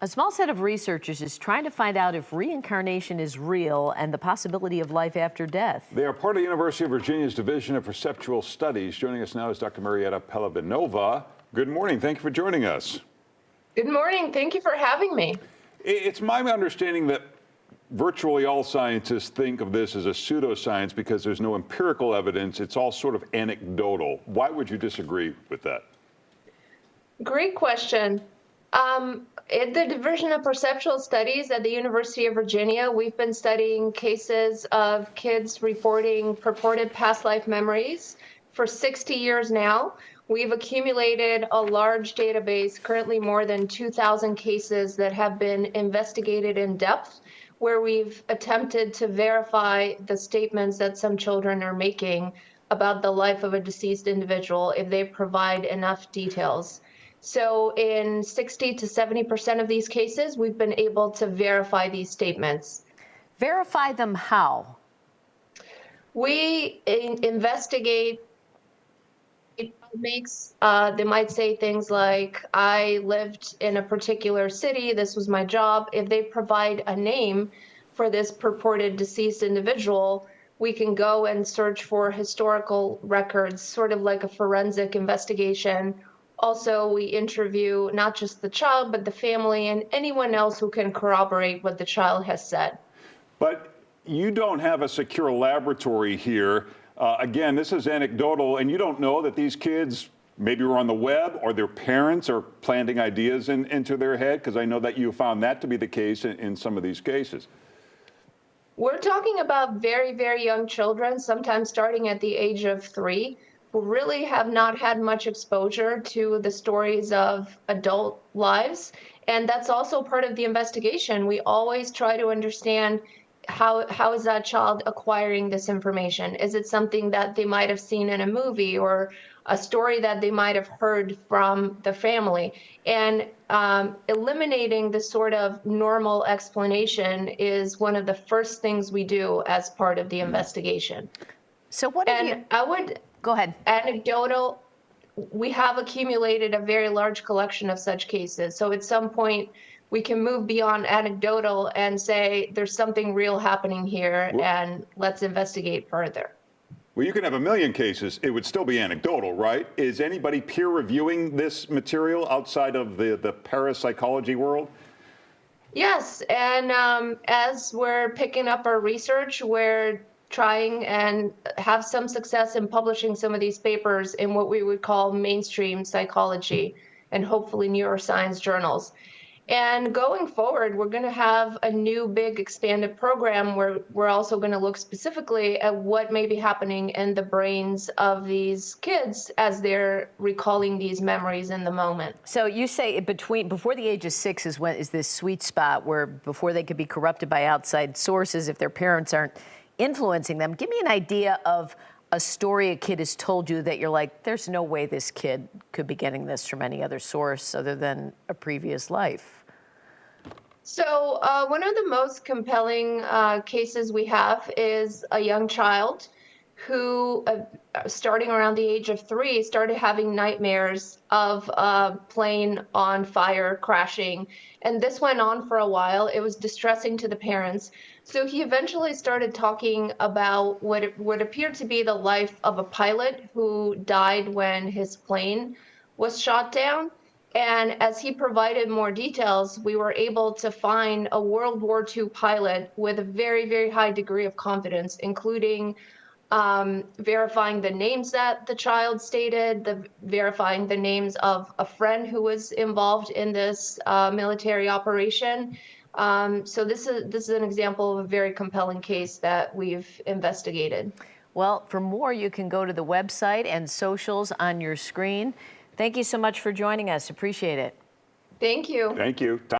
A small set of researchers is trying to find out if reincarnation is real and the possibility of life after death. They are part of the University of Virginia's Division of Perceptual Studies. Joining us now is Dr. Marietta Pelavinova. Good morning. Thank you for joining us. Good morning. Thank you for having me. It's my understanding that virtually all scientists think of this as a pseudoscience because there's no empirical evidence. It's all sort of anecdotal. Why would you disagree with that? Great question. At the Division of Perceptual Studies at the University of Virginia, we've been studying cases of kids reporting purported past life memories for 60 years now. We've accumulated a large database, currently more than 2,000 cases that have been investigated in depth, where we've attempted to verify the statements that some children are making about the life of a deceased individual if they provide enough details. So in 60 to 70% of these cases, we've been able to verify these statements. Verify them how? We investigate makes. They might say things like, I lived in a particular city, this was my job. If they provide a name for this purported deceased individual, we can go and search for historical records, sort of like a forensic investigation. Also, we interview not just the child, but the family and anyone else who can corroborate what the child has said. But you don't have a secure laboratory here. Again, this is anecdotal, and you don't know that these kids maybe were on the web or their parents are planting ideas into their head, because I know that you found that to be the case in some of these cases. We're talking about very, very young children, sometimes starting at the age of 3. Who really have not had much exposure to the stories of adult lives. And that's also part of the investigation. We always try to understand how is that child acquiring this information? Is it something that they might have seen in a movie or a story that they might have heard from the family? And eliminating the sort of normal explanation is one of the first things we do as part of the investigation. So what have you... I would... Go ahead. Anecdotal, we have accumulated a very large collection of such cases. So at some point, we can move beyond anecdotal and say there's something real happening here, and let's investigate further. Well, you can have 1 million cases. It would still be anecdotal, right? Is anybody peer reviewing this material outside of the parapsychology world? Yes, and as we're picking up our research, we're trying and have some success in publishing some of these papers in what we would call mainstream psychology and hopefully neuroscience journals. And going forward, we're going to have a new big expanded program where we're also going to look specifically at what may be happening in the brains of these kids as they're recalling these memories in the moment. So you say before the age of 6 is this sweet spot where before they could be corrupted by outside sources if their parents aren't influencing them. Give me an idea of a story a kid has told you that you're like, there's no way this kid could be getting this from any other source other than a previous life. So one of the most compelling cases we have is a young child who, starting around the age of 3, started having nightmares of a plane on fire crashing. And this went on for a while. It was distressing to the parents. So he eventually started talking about what appeared to be the life of a pilot who died when his plane was shot down. And as he provided more details, we were able to find a World War II pilot with a very, very high degree of confidence, including verifying the names that the child stated, verifying the names of a friend who was involved in this military operation. So this is an example of a very compelling case that we've investigated. Well, for more, you can go to the website and socials on your screen. Thank you so much for joining us. Appreciate it. Thank you. Thank you.